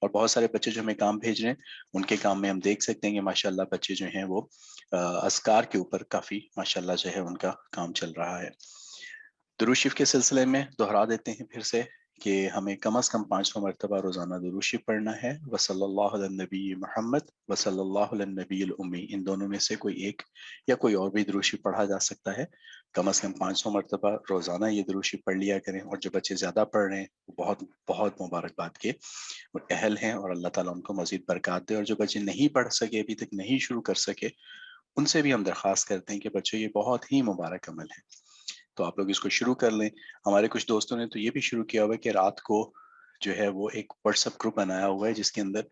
اور بہت سارے بچے جو ہمیں کام بھیج رہے ہیں ان کے کام میں ہم دیکھ سکتے ہیں کہ ماشاءاللہ بچے جو ہیں وہ اذکار کے اوپر کافی ماشاءاللہ جو ہے ان کا کام چل رہا ہے. درود شریف کے سلسلے میں دہرا دیتے ہیں پھر سے کہ ہمیں کم از کم 500 مرتبہ روزانہ درود شریف پڑھنا ہے. وصلی اللہ علی النبی محمد وصلی اللہ علی النبی الامی، ان دونوں میں سے کوئی ایک یا کوئی اور بھی درود شریف پڑھا جا سکتا ہے. کم از کم 500 مرتبہ روزانہ یہ درود شریف پڑھ لیا کریں. اور جو بچے زیادہ پڑھ رہے ہیں وہ بہت بہت مبارکباد کے اہل ہیں، اور اللہ تعالیٰ ان کو مزید برکات دے. اور جو بچے نہیں پڑھ سکے، ابھی تک نہیں شروع کر سکے، ان سے بھی ہم درخواست کرتے ہیں کہ بچوں یہ بہت ہی مبارک عمل ہے، تو آپ لوگ اس کو شروع کر لیں. ہمارے کچھ دوستوں نے تو یہ بھی شروع کیا ہوا ہے کہ رات کو جو ہے وہ ایک واٹس ایپ گروپ بنایا ہوا ہے جس کے اندر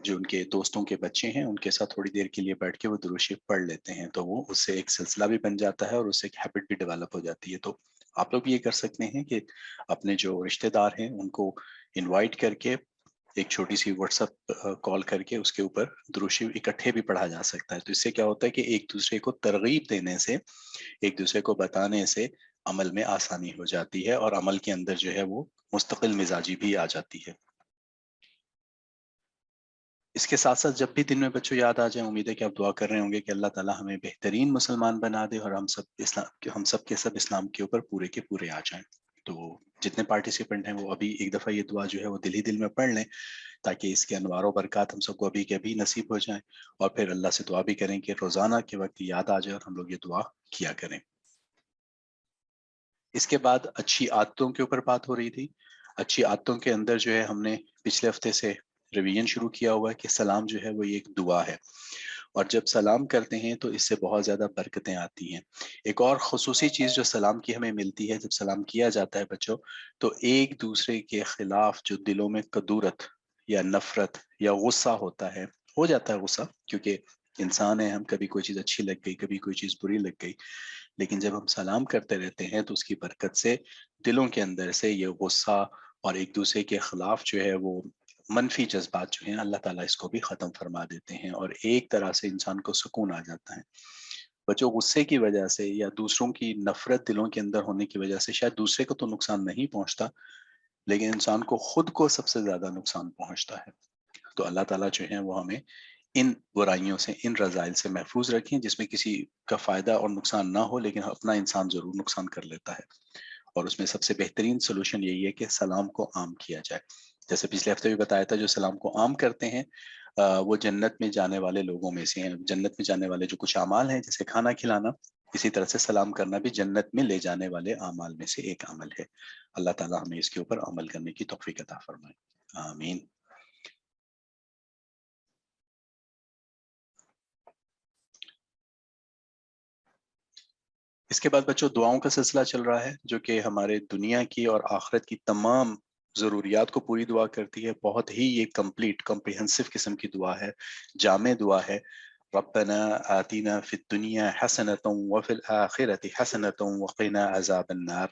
جو ان کے دوستوں کے بچے ہیں ان کے ساتھ تھوڑی دیر کے لیے بیٹھ کے وہ درود شریف پڑھ لیتے ہیں، تو وہ اس سے ایک سلسلہ بھی بن جاتا ہے اور اس سے ایک ہیبٹ بھی ڈیولپ ہو جاتی ہے. تو آپ لوگ بھی یہ کر سکتے ہیں کہ اپنے جو رشتہ دار ہیں ان کو انوائٹ کر کے ایک چھوٹی سی واٹس ایپ کال کر کے اس کے اوپر درود شریف اکٹھے بھی پڑھا جا سکتا ہے. تو اس سے کیا ہوتا ہے کہ ایک دوسرے کو ترغیب دینے سے، ایک دوسرے کو بتانے سے عمل میں آسانی ہو جاتی ہے، اور عمل کے اندر جو ہے وہ مستقل مزاجی بھی آ جاتی ہے. اس کے ساتھ ساتھ جب بھی دن میں بچوں یاد آ جائیں، امید ہے کہ آپ دعا کر رہے ہوں گے کہ اللہ تعالیٰ ہمیں بہترین مسلمان بنا دے اور ہم سب کے سب اسلام کے اوپر پورے کے پورے آ جائیں. تو جتنے پارٹیسپینٹ ہیں وہ ابھی ایک دفعہ یہ دعا جو ہے وہ دل ہی دل میں پڑھ لیں تاکہ اس کے انوار و برکات ہم سب کو ابھی کے ابھی نصیب ہو جائیں، اور پھر اللہ سے دعا بھی کریں کہ روزانہ کے وقت یاد آ جائے اور ہم لوگ یہ دعا کیا کریں. اس کے بعد اچھی عادتوں کے اوپر بات ہو رہی تھی. اچھی عادتوں کے اندر جو ہے ہم نے پچھلے ہفتے سے ریویژن شروع کیا ہوا ہے کہ سلام جو ہے وہ ایک دعا ہے، اور جب سلام کرتے ہیں تو اس سے بہت زیادہ برکتیں آتی ہیں. ایک اور خصوصی چیز جو سلام کی ہمیں ملتی ہے، جب سلام کیا جاتا ہے بچوں، تو ایک دوسرے کے خلاف جو دلوں میں کدورت یا نفرت یا غصہ ہوتا ہے، ہو جاتا ہے غصہ کیونکہ انسان ہے ہم، کبھی کوئی چیز اچھی لگ گئی، کبھی کوئی چیز بری لگ گئی، لیکن جب ہم سلام کرتے رہتے ہیں تو اس کی برکت سے دلوں کے اندر سے یہ غصہ اور ایک دوسرے کے خلاف جو ہے وہ منفی جذبات جو ہیں اللہ تعالیٰ اس کو بھی ختم فرما دیتے ہیں، اور ایک طرح سے انسان کو سکون آ جاتا ہے. بچوں غصے کی وجہ سے یا دوسروں کی نفرت دلوں کے اندر ہونے کی وجہ سے شاید دوسرے کو تو نقصان نہیں پہنچتا، لیکن انسان کو خود کو سب سے زیادہ نقصان پہنچتا ہے. تو اللہ تعالیٰ جو ہے وہ ہمیں ان برائیوں سے، ان رذائل سے محفوظ رکھیں جس میں کسی کا فائدہ اور نقصان نہ ہو، لیکن اپنا انسان ضرور نقصان کر لیتا ہے. اور اس میں سب سے بہترین سولوشن یہی ہے کہ سلام کو عام کیا جائے. جیسے پچھلے ہفتے بھی بتایا تھا، جو سلام کو عام کرتے ہیں وہ جنت میں جانے والے لوگوں میں سے ہیں. جنت میں جانے والے جو کچھ اعمال ہیں جیسے کھانا کھلانا، اسی طرح سے سلام کرنا بھی جنت میں لے جانے والے اعمال میں سے ایک عمل ہے. اللہ تعالیٰ ہمیں اس کے اوپر عمل کرنے کی توفیق عطا فرمائے، آمین. اس کے بعد بچوں دعاؤں کا سلسلہ چل رہا ہے جو کہ ہمارے دنیا کی اور آخرت کی تمام ضروریات کو پوری دعا کرتی ہے. بہت ہی یہ کمپلیٹ کمپریہنسو قسم کی دعا ہے، جامع دعا ہے. ربنا آتنا فی الدنیا حسنۃ وفی الآخرۃ حسنۃ وقنا عذاب النار.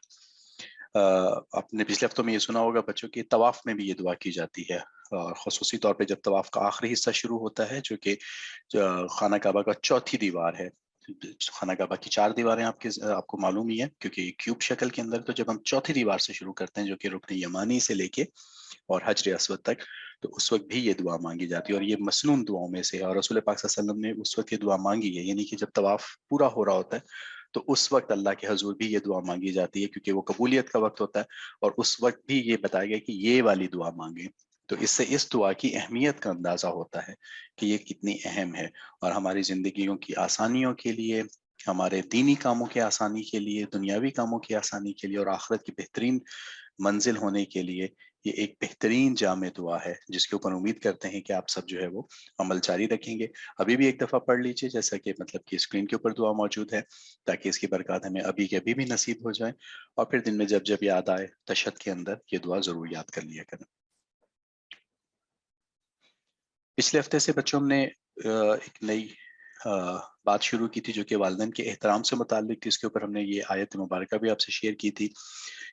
آپ نے پچھلے ہفتوں میں یہ سنا ہوگا بچوں کی طواف میں بھی یہ دعا کی جاتی ہے، اور خصوصی طور پہ جب طواف کا آخری حصہ شروع ہوتا ہے جو کہ خانہ کعبہ کا چوتھی دیوار ہے. خانہ کعبہ کی 4 دیواریں آپ کو معلوم ہی ہے کیونکہ کیوب شکل کے اندر، تو جب ہم چوتھی دیوار سے شروع کرتے ہیں جو کہ رکن یمانی سے لے کے اور حجر اسود تک، تو اس وقت بھی یہ دعا مانگی جاتی ہے، اور یہ مسنون دعاؤں میں سے ہے. اور رسول پاک صلی اللہ علیہ وسلم نے اس وقت یہ دعا مانگی ہے، یعنی کہ جب طواف پورا ہو رہا ہوتا ہے تو اس وقت اللہ کے حضور بھی یہ دعا مانگی جاتی ہے کیونکہ وہ قبولیت کا وقت ہوتا ہے، اور اس وقت بھی یہ بتایا گیا کہ یہ والی دعا مانگیں. تو اس سے اس دعا کی اہمیت کا اندازہ ہوتا ہے کہ یہ کتنی اہم ہے، اور ہماری زندگیوں کی آسانیوں کے لیے، ہمارے دینی کاموں کے آسانی کے لیے، دنیاوی کاموں کی آسانی کے لیے، اور آخرت کی بہترین منزل ہونے کے لیے یہ ایک بہترین جامع دعا ہے جس کے اوپر امید کرتے ہیں کہ آپ سب جو ہے وہ عمل جاری رکھیں گے. ابھی بھی ایک دفعہ پڑھ لیجئے جیسا کہ مطلب کہ اسکرین کے اوپر دعا موجود ہے، تاکہ اس کی برکات ہمیں ابھی کے ابھی بھی نصیب ہو جائیں، اور پھر دن میں جب جب یاد آئے تشہد کے اندر یہ دعا ضرور یاد کر لیا کریں. پچھلے ہفتے سے بچوں نے ایک نئی بات شروع کی تھی جو کہ والدین کے احترام سے متعلق تھی. اس کے اوپر ہم نے یہ آیت مبارکہ بھی آپ سے شیئر کی تھی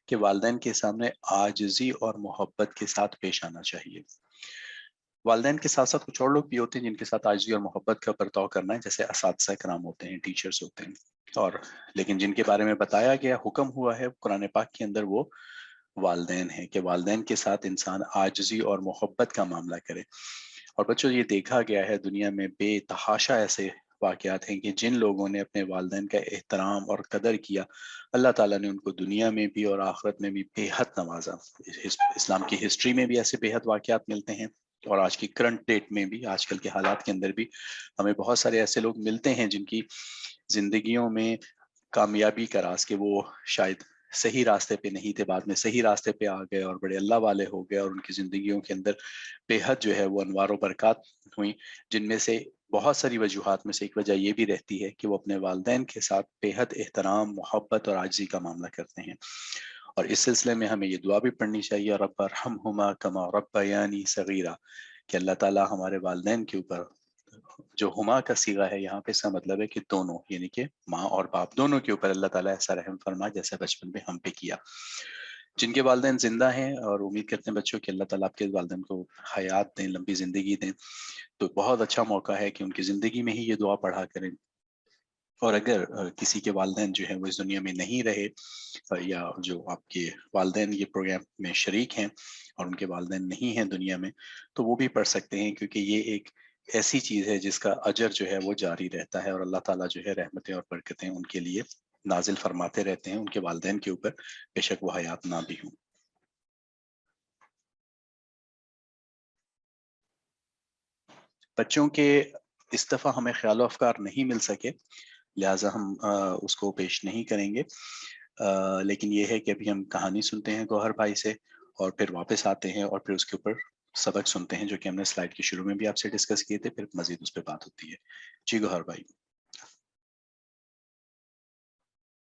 کہ والدین کے سامنے عاجزی اور محبت کے ساتھ پیش آنا چاہیے. والدین کے ساتھ ساتھ کچھ اور لوگ بھی ہوتے ہیں جن کے ساتھ عاجزی اور محبت کا برتاؤ کرنا ہے، جیسے اساتذہ کرام ہوتے ہیں، ٹیچرز ہوتے ہیں، اور لیکن جن کے بارے میں بتایا گیا، حکم ہوا ہے قرآن پاک کے اندر، وہ والدین ہیں کہ والدین کے ساتھ انسان عاجزی اور محبت کا معاملہ کرے. اور بچوں یہ دیکھا گیا ہے دنیا میں بے تحاشا ایسے واقعات ہیں کہ جن لوگوں نے اپنے والدین کا احترام اور قدر کیا اللہ تعالیٰ نے ان کو دنیا میں بھی اور آخرت میں بھی بے حد نوازا. اسلام کی ہسٹری میں بھی ایسے بے حد واقعات ملتے ہیں اور آج کی کرنٹ ڈیٹ میں بھی آج کل کے حالات کے اندر بھی ہمیں بہت سارے ایسے لوگ ملتے ہیں جن کی زندگیوں میں کامیابی کا راز کہ وہ شاید صحیح راستے پہ نہیں تھے، بعد میں صحیح راستے پہ آ گئے اور بڑے اللہ والے ہو گئے اور ان کی زندگیوں کے اندر بے حد جو ہے وہ انوار و برکات ہوئیں، جن میں سے بہت ساری وجوہات میں سے ایک وجہ یہ بھی رہتی ہے کہ وہ اپنے والدین کے ساتھ بے حد احترام، محبت اور عاجزی کا معاملہ کرتے ہیں. اور اس سلسلے میں ہمیں یہ دعا بھی پڑھنی چاہیے رب ارحمہما کما ربیانی صغیرا، کہ اللہ تعالیٰ ہمارے والدین کے اوپر، جو ہما کا صیغہ ہے یہاں پہ اس کا مطلب ہے کہ دونوں، یعنی کہ ماں اور باپ دونوں کے اوپر اللہ تعالیٰ ایسا رحم فرما جیسا بچپن میں ہم پہ کیا. جن کے والدین زندہ ہیں اور امید کرتے ہیں بچوں کہ اللہ تعالیٰ آپ کے والدین کو حیات دیں، لمبی زندگی دیں، تو بہت اچھا موقع ہے کہ ان کی زندگی میں ہی یہ دعا پڑھا کریں. اور اگر کسی کے والدین جو ہیں وہ اس دنیا میں نہیں رہے، یا جو آپ کے والدین یہ پروگرام میں شریک ہیں اور ان کے والدین نہیں ہیں دنیا میں، تو وہ بھی پڑھ سکتے ہیں، کیونکہ یہ ایک ایسی چیز ہے جس کا اجر جو ہے وہ جاری رہتا ہے اور اللہ تعالیٰ جو ہے رحمتیں اور برکتیں ان کے لیے نازل فرماتے رہتے ہیں ان کے والدین کے اوپر، بے شک وہ حیات نہ بھی ہوں. بچوں کے اس دفعہ ہمیں خیال و افکار نہیں مل سکے، لہٰذا ہم اس کو پیش نہیں کریں گے، لیکن یہ ہے کہ ابھی ہم کہانی سنتے ہیں گوہر بھائی سے اور پھر واپس آتے ہیں اور پھر اس کے اوپر سبق سنتے ہیں جو کہ ہم نے سلائیڈ کے شروع میں بھی آپ سے ڈسکس کیے تھے، پھر مزید اس پہ بات ہوتی ہے. جی گوہر بھائی.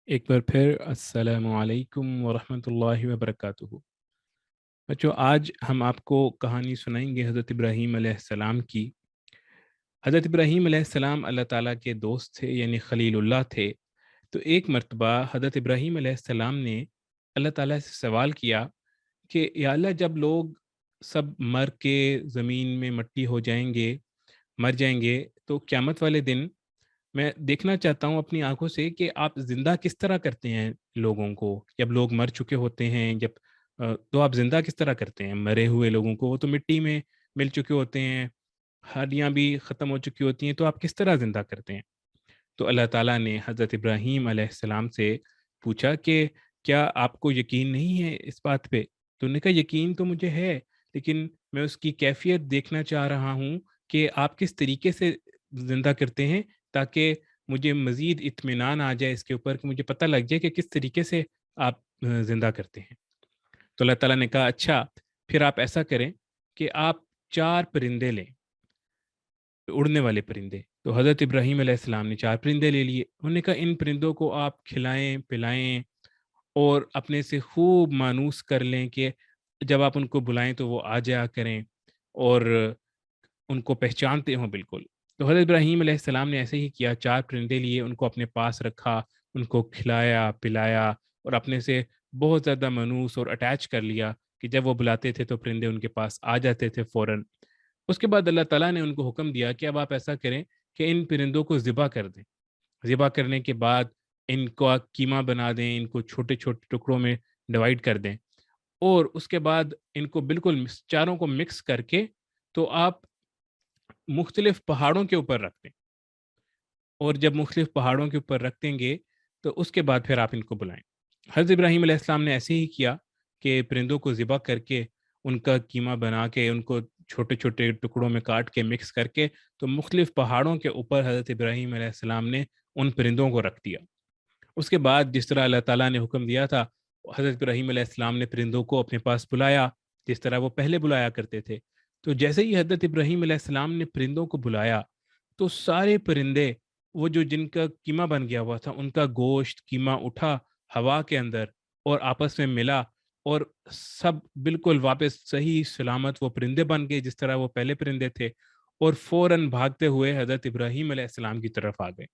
ایک بار پھر السلام علیکم ورحمۃ اللہ وبرکاتہ. بچوں آج ہم آپ کو کہانی سنائیں گے حضرت ابراہیم علیہ السلام کی. حضرت ابراہیم علیہ السلام اللہ تعالیٰ کے دوست تھے، یعنی خلیل اللہ تھے. تو ایک مرتبہ حضرت ابراہیم علیہ السلام نے اللہ تعالیٰ سے سوال کیا کہ یا اللہ، جب لوگ سب مر کے زمین میں مٹی ہو جائیں گے، مر جائیں گے، تو قیامت والے دن میں دیکھنا چاہتا ہوں اپنی آنکھوں سے کہ آپ زندہ کس طرح کرتے ہیں لوگوں کو. جب لوگ مر چکے ہوتے ہیں، تو آپ زندہ کس طرح کرتے ہیں مرے ہوئے لوگوں کو؟ وہ تو مٹی میں مل چکے ہوتے ہیں، ہڈیاں بھی ختم ہو چکی ہوتی ہیں، تو آپ کس طرح زندہ کرتے ہیں؟ تو اللہ تعالیٰ نے حضرت ابراہیم علیہ السلام سے پوچھا کہ کیا آپ کو یقین نہیں ہے اس بات پہ؟ تو انہوں نے کہا یقین تو مجھے ہے، لیکن میں اس کی کیفیت دیکھنا چاہ رہا ہوں کہ آپ کس طریقے سے زندہ کرتے ہیں، تاکہ مجھے مزید اطمینان آ جائے اس کے اوپر، کہ مجھے پتہ لگ جائے کہ کس طریقے سے آپ زندہ کرتے ہیں. تو اللہ تعالیٰ نے کہا اچھا، پھر آپ ایسا کریں کہ آپ 4 پرندے لیں، اڑنے والے پرندے. تو حضرت ابراہیم علیہ السلام نے 4 پرندے لے لیے. انہوں نے کہا ان پرندوں کو آپ کھلائیں پلائیں اور اپنے سے خوب مانوس کر لیں کہ جب آپ ان کو بلائیں تو وہ آ جایا کریں اور ان کو پہچانتے ہوں بالکل. تو حضرت ابراہیم علیہ السلام نے ایسے ہی کیا، 4 پرندے لیے، ان کو اپنے پاس رکھا، ان کو کھلایا پلایا اور اپنے سے بہت زیادہ مانوس اور اٹیچ کر لیا کہ جب وہ بلاتے تھے تو پرندے ان کے پاس آ جاتے تھے فوراً. اس کے بعد اللہ تعالیٰ نے ان کو حکم دیا کہ اب آپ ایسا کریں کہ ان پرندوں کو ذبح کر دیں. ذبح کرنے کے بعد ان کو کیما بنا دیں، ان کو چھوٹے چھوٹے ٹکڑوں میں ڈیوائیڈ کر دیں، اور اس کے بعد ان کو بالکل چاروں کو مکس کر کے تو آپ مختلف پہاڑوں کے اوپر رکھ دیں. اور جب مختلف پہاڑوں کے اوپر رکھ دیں گے تو اس کے بعد پھر آپ ان کو بلائیں. حضرت ابراہیم علیہ السلام نے ایسے ہی کیا کہ پرندوں کو ذبح کر کے ان کا کیما بنا کے ان کو چھوٹے چھوٹے ٹکڑوں میں کاٹ کے مکس کر کے تو مختلف پہاڑوں کے اوپر حضرت ابراہیم علیہ السلام نے ان پرندوں کو رکھ دیا. اس کے بعد جس طرح اللہ تعالیٰ نے حکم دیا تھا، حضرت ابراہیم علیہ السلام نے پرندوں کو اپنے پاس بلایا جس طرح وہ پہلے بلایا کرتے تھے. تو جیسے ہی حضرت ابراہیم علیہ السلام نے پرندوں کو بلایا تو سارے پرندے، وہ جو جن کا کیما بن گیا ہوا تھا، ان کا گوشت کیما اٹھا ہوا کے اندر اور آپس میں ملا اور سب بالکل واپس صحیح سلامت وہ پرندے بن گئے جس طرح وہ پہلے پرندے تھے، اور فوراً بھاگتے ہوئے حضرت ابراہیم علیہ السلام کی طرف آ گئے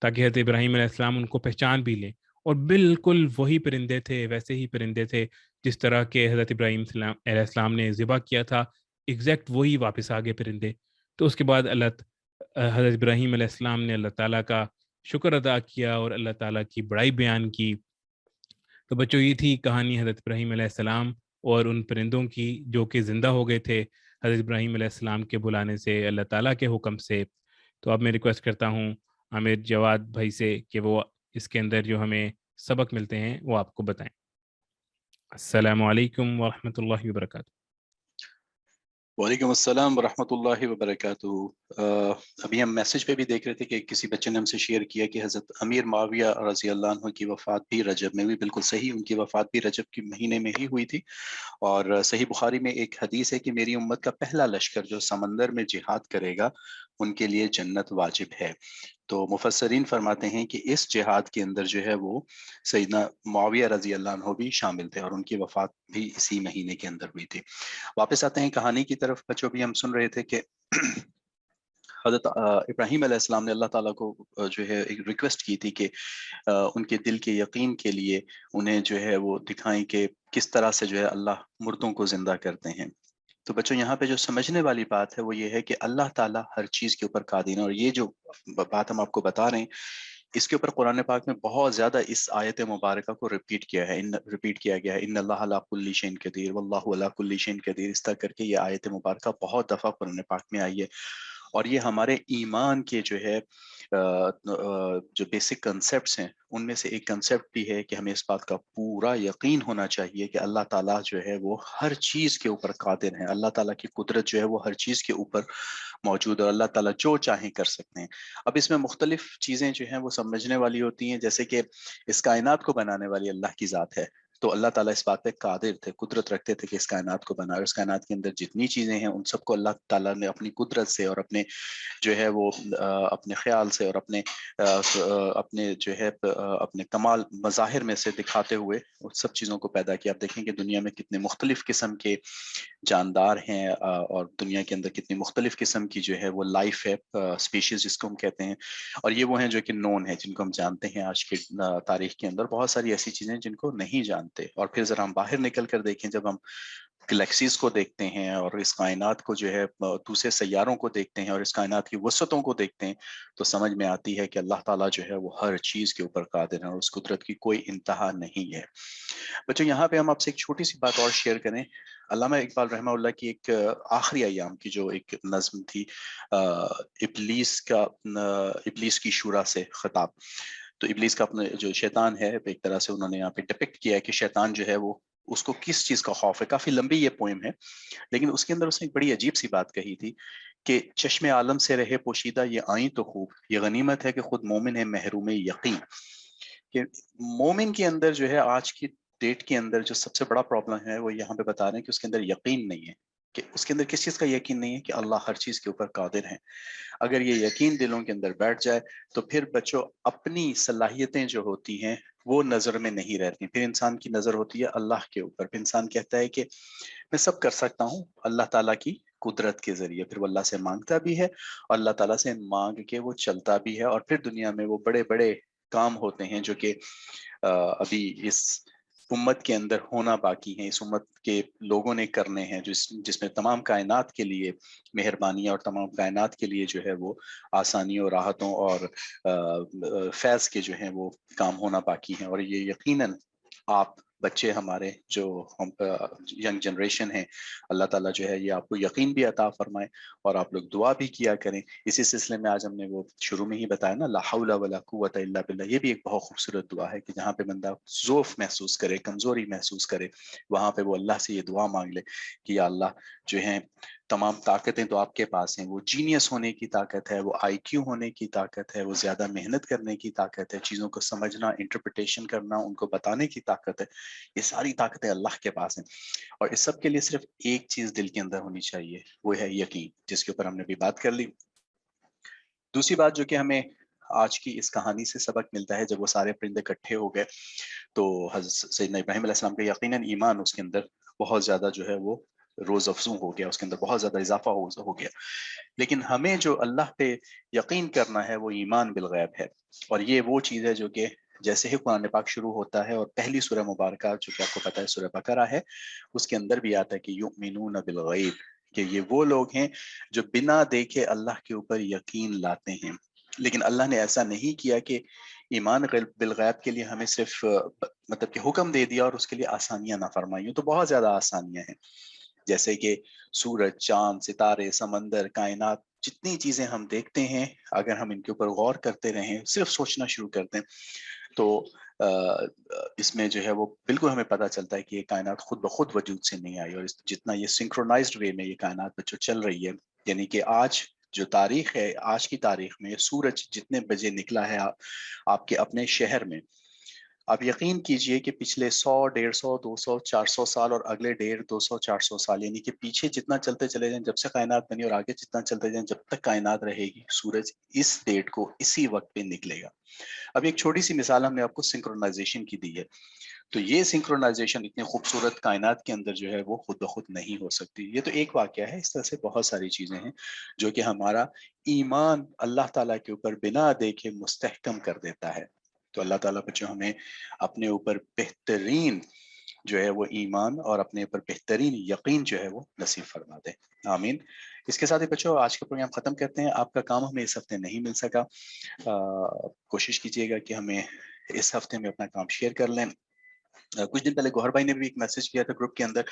تاکہ حضرت ابراہیم علیہ السلام ان کو پہچان بھی لیں. اور بالکل وہی پرندے تھے، ویسے ہی پرندے تھے جس طرح کے حضرت ابراہیم علیہ السلام نے ذبح کیا تھا، ایگزیکٹ وہی واپس آ گئے پرندے. تو اس کے بعد حضرت ابراہیم علیہ السلام نے اللہ تعالیٰ کا شکر ادا کیا اور اللہ تعالیٰ کی بڑائی بیان کی تو بچوں یہ تھی کہانی حضرت ابراہیم علیہ السلام اور ان پرندوں کی جو کہ زندہ ہو گئے تھے حضرت ابراہیم علیہ السلام کے بلانے سے، اللہ تعالیٰ کے حکم سے۔ تو اب میں ریکویسٹ کرتا ہوں عامر جواد بھائی سے کہ وہ اس کے اندر جو ہمیں سبق ملتے ہیں وہ آپ کو بتائیں۔ السلام علیکم ورحمۃ اللہ وبرکاتہ۔ وعلیکم السلام ورحمۃ اللہ وبرکاتہ۔ ابھی ہم میسج پہ بھی دیکھ رہے تھے کہ کسی بچے نے ہم سے شیئر کیا کہ حضرت امیر معاویہ رضی اللہ عنہ کی وفات بھی رجب میں ہوئی۔ بالکل صحیح، ان کی وفات بھی رجب کے مہینے میں ہی ہوئی تھی۔ اور صحیح بخاری میں ایک حدیث ہے کہ میری امت کا پہلا لشکر جو سمندر میں جہاد کرے گا ان کے لیے جنت واجب ہے۔ تو مفسرین فرماتے ہیں کہ اس جہاد کے اندر جو ہے وہ سیدنا معاویہ رضی اللہ عنہ بھی شامل تھے، اور ان کی وفات بھی اسی مہینے کے اندر ہوئی تھی۔ واپس آتے ہیں کہانی کی طرف بچوں، بھی ہم سن رہے تھے کہ حضرت ابراہیم علیہ السلام نے اللہ تعالیٰ کو جو ہے ایک ریکویسٹ کی تھی کہ ان کے دل کے یقین کے لیے انہیں جو ہے وہ دکھائیں کہ کس طرح سے جو ہے اللہ مردوں کو زندہ کرتے ہیں۔ تو بچوں یہاں پہ جو سمجھنے والی بات ہے وہ یہ ہے کہ اللہ تعالیٰ ہر چیز کے اوپر قادر ہے، اور یہ جو بات ہم آپ کو بتا رہے ہیں اس کے اوپر قرآن پاک میں بہت زیادہ اس آیت مبارکہ کو ریپیٹ کیا گیا ہے، ان اللہ علی کل شیء قدیر واللہ علی کل شیء قدیر، اس طرح کر کے یہ آیت مبارکہ بہت دفعہ قرآن پاک میں آئی ہے۔ اور یہ ہمارے ایمان کے جو ہے جو بیسک کنسیپٹس ہیں ان میں سے ایک کنسیپٹ بھی ہے کہ ہمیں اس بات کا پورا یقین ہونا چاہیے کہ اللہ تعالیٰ جو ہے وہ ہر چیز کے اوپر قادر ہیں، اللہ تعالیٰ کی قدرت جو ہے وہ ہر چیز کے اوپر موجود ہے، اور اللہ تعالیٰ جو چاہیں کر سکتے ہیں۔ اب اس میں مختلف چیزیں جو ہیں وہ سمجھنے والی ہوتی ہیں، جیسے کہ اس کائنات کو بنانے والی اللہ کی ذات ہے، تو اللہ تعالیٰ اس بات پہ قادر تھے، قدرت رکھتے تھے کہ اس کائنات کو بنائے، اس کائنات کے اندر جتنی چیزیں ہیں ان سب کو اللہ تعالیٰ نے اپنی قدرت سے اور اپنے جو ہے وہ اپنے خیال سے اور اپنے جو ہے اپنے کمال مظاہر میں سے دکھاتے ہوئے ان سب چیزوں کو پیدا کیا۔ آپ دیکھیں کہ دنیا میں کتنے مختلف قسم کے جاندار ہیں، اور دنیا کے اندر کتنی مختلف قسم کی جو ہے وہ لائف ہے، اسپیشیز جس کو ہم کہتے ہیں، اور یہ وہ ہیں جو کہ نون ہے، جن کو ہم جانتے ہیں۔ آج کے تاریخ کے اندر بہت ساری ایسی چیزیں جن کو نہیں جانتے، اور پھر ذرا ہم باہر نکل کر دیکھیں، جب ہم گلیکسیز کو دیکھتے ہیں اور اس کائنات کو جو ہے دوسرے سیاروں کو دیکھتے ہیں اور اس کائنات کی وسعتوں کو دیکھتے ہیں، تو سمجھ میں آتی ہے کہ اللہ تعالیٰ جو ہے وہ ہر چیز کے اوپر قادر ہے اور اس قدرت کی کوئی انتہا نہیں ہے۔ بچوں یہاں پہ ہم آپ سے ایک چھوٹی سی بات اور شیئر کریں۔ علامہ اقبال رحمہ اللہ کی ایک آخری ایام کی جو ایک نظم تھی، ابلیس کی شورا سے خطاب، تو ابلیس کا اپنا جو شیطان ہے ایک طرح سے انہوں نے یہاں پہ ڈپکٹ کیا ہے کہ شیطان جو ہے وہ اس کو کس چیز کا خوف ہے۔ کافی لمبی یہ پوئم ہے، لیکن اس کے اندر اس نے ایک بڑی عجیب سی بات کہی تھی کہ چشم عالم سے رہے پوشیدہ یہ آئیں تو خوب، یہ غنیمت ہے کہ خود مومن ہے محروم یقین۔ کہ مومن کے اندر جو ہے آج کی ڈیٹ کے اندر جو سب سے بڑا پرابلم ہے وہ یہاں پہ بتا رہے ہیں کہ اس کے اندر یقین نہیں ہے، کہ اس کے اندر کس چیز کا یقین نہیں ہے، کہ اللہ ہر چیز کے اوپر قادر ہے۔ اگر یہ یقین دلوں کے اندر بیٹھ جائے تو پھر بچوں اپنی صلاحیتیں جو ہوتی ہیں وہ نظر میں نہیں رہتی، پھر انسان کی نظر ہوتی ہے اللہ کے اوپر، پھر انسان کہتا ہے کہ میں سب کر سکتا ہوں اللہ تعالیٰ کی قدرت کے ذریعے، پھر وہ اللہ سے مانگتا بھی ہے اور اللہ تعالیٰ سے مانگ کے وہ چلتا بھی ہے، اور پھر دنیا میں وہ بڑے بڑے کام ہوتے ہیں جو کہ ابھی اس امت کے اندر ہونا باقی ہیں، اس امت کے لوگوں نے کرنے ہیں، جس میں تمام کائنات کے لیے مہربانیاں اور تمام کائنات کے لیے جو ہے وہ آسانیوں، راحتوں اور فیض کے جو ہیں وہ کام ہونا باقی ہیں۔ اور یہ یقیناً آپ بچے ہمارے جو ینگ جنریشن ہیں، اللہ تعالیٰ جو ہے یہ آپ کو یقین بھی عطا فرمائے اور آپ لوگ دعا بھی کیا کریں۔ اسی سلسلے میں آج ہم نے وہ شروع میں ہی بتایا نا، لا حول ولا قوت الا باللہ، یہ بھی ایک بہت خوبصورت دعا ہے کہ جہاں پہ بندہ ضعف محسوس کرے، کمزوری محسوس کرے، وہاں پہ وہ اللہ سے یہ دعا مانگ لے کہ یا اللہ جو ہیں تمام طاقتیں تو آپ کے پاس ہیں، وہ جینیس ہونے کی طاقت ہے، وہ آئی کیو ہونے کی طاقت ہے، وہ زیادہ محنت کرنے کی طاقت ہے، چیزوں کو سمجھنا، انٹرپریٹیشن کرنا، ان کو بتانے کی طاقت ہے، یہ ساری طاقتیں اللہ کے پاس ہیں۔ اور اس سب کے لیے صرف ایک چیز دل کے اندر ہونی چاہیے، وہ ہے یقین، جس کے اوپر ہم نے بھی بات کر لی۔ دوسری بات جو کہ ہمیں آج کی اس کہانی سے سبق ملتا ہے، جب وہ سارے پرندے اکٹھے ہو گئے تو حضرت سیدنا ابراہیم علیہ السلام کا یقیناً ایمان اس کے اندر بہت زیادہ جو ہے وہ روز افزوں ہو گیا، اس کے اندر بہت زیادہ اضافہ ہو گیا۔ لیکن ہمیں جو اللہ پہ یقین کرنا ہے وہ ایمان بالغیب ہے، اور یہ وہ چیز ہے جو کہ جیسے ہی قرآن پاک شروع ہوتا ہے، اور پہلی سورہ مبارکہ جو کہ آپ کو پتہ ہے سورہ بقرہ ہے، اس کے اندر بھی آتا ہے کہ یؤمنون بالغیب، کہ یہ وہ لوگ ہیں جو بنا دیکھے اللہ کے اوپر یقین لاتے ہیں۔ لیکن اللہ نے ایسا نہیں کیا کہ ایمان بالغیب کے لیے ہمیں صرف مطلب کہ حکم دے دیا اور اس کے لیے آسانیاں نہ فرمائیں، تو بہت زیادہ آسانیاں ہیں، جیسے کہ سورج، چاند، ستارے، سمندر، کائنات، جتنی چیزیں ہم دیکھتے ہیں اگر ہم ان کے اوپر غور کرتے رہیں، صرف سوچنا شروع کرتے ہیں، تو اس میں جو ہے وہ بالکل ہمیں پتہ چلتا ہے کہ یہ کائنات خود بخود وجود سے نہیں آئی، اور جتنا یہ سنکرونائزڈ وے میں یہ کائنات جو چل رہی ہے، یعنی کہ آج جو تاریخ ہے، آج کی تاریخ میں سورج جتنے بجے نکلا ہے آپ کے اپنے شہر میں، آپ یقین کیجئے کہ پچھلے 100، 150، 200، 400 سال اور اگلے 150، 200، 400 سال، یعنی کہ پیچھے جتنا چلتے چلے جائیں جب سے کائنات بنی اور آگے جتنا چلتے جائیں جب تک کائنات رہے گی، سورج اس ڈیٹ کو اسی وقت پہ نکلے گا۔ اب ایک چھوٹی سی مثال ہم نے آپ کو سنکرونائزیشن کی دی ہے، تو یہ سنکرونائزیشن اتنے خوبصورت کائنات کے اندر جو ہے وہ خود بخود نہیں ہو سکتی۔ یہ تو ایک واقعہ ہے، اس طرح سے بہت ساری چیزیں ہیں جو کہ ہمارا ایمان اللہ تعالیٰ کے اوپر بنا دیکھے مستحکم کر دیتا ہے۔ تو اللہ تعالیٰ بچوں ہمیں اپنے اوپر بہترین جو ہے وہ ایمان اور اپنے اوپر بہترین یقین جو ہے وہ نصیب فرما دے، آمین۔ اس کے ساتھ ہی بچوں آج کا پروگرام ختم کرتے ہیں۔ آپ کا کام ہمیں اس ہفتے نہیں مل سکا، کوشش کیجیے گا کہ ہمیں اس ہفتے میں اپنا کام شیئر کر لیں۔ کچھ دن پہلے گوہر بھائی نے بھی ایک میسج کیا تھا گروپ کے اندر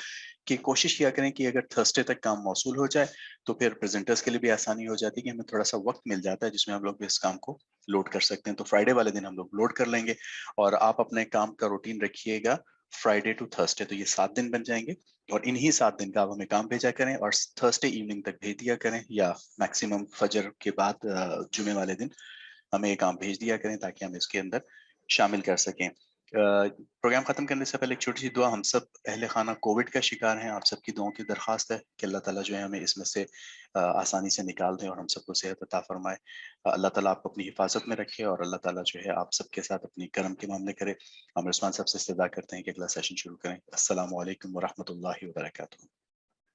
کہ کوشش کیا کریں کہ اگر تھرسڈے تک کام موصول ہو جائے تو پھر پریزنٹرز کے لیے بھی آسانی ہو جاتی ہے کہ ہمیں تھوڑا سا وقت مل جاتا ہے جس میں ہم لوگ اس کام کو لوڈ کر سکتے ہیں۔ تو فرائیڈے والے دن ہم لوگ لوڈ کر لیں گے، اور آپ اپنے کام کا روٹین رکھیے گا فرائیڈے ٹو تھرسڈے، تو یہ 7 دن بن جائیں گے، اور انہی 7 دن کا آپ ہمیں کام بھیجا کریں اور تھرسڈے ایوننگ تک بھیج دیا کریں، یا میکسیمم فجر کے بعد جمعے والے دن ہمیں یہ کام بھیج دیا کریں تاکہ ہم اس کے اندر شامل کر سکیں۔ پروگرام ختم کرنے سے پہلے ایک چھوٹی سی دعا، ہم سب اہل خانہ کووڈ کا شکار ہیں، آپ سب کی دعاؤں کی درخواست ہے کہ اللہ تعالیٰ جو ہے ہمیں اس میں سے آسانی سے نکال دیں اور ہم سب کو صحت عطا فرمائے۔ اللہ تعالیٰ آپ کو اپنی حفاظت میں رکھے، اور اللہ تعالیٰ جو ہے آپ سب کے ساتھ اپنی کرم کے معاملے کرے۔ ہم عثمان صاحب سے استدعا کرتے ہیں کہ اگلا سیشن شروع کریں۔ السلام علیکم ورحمۃ اللہ وبرکاتہ۔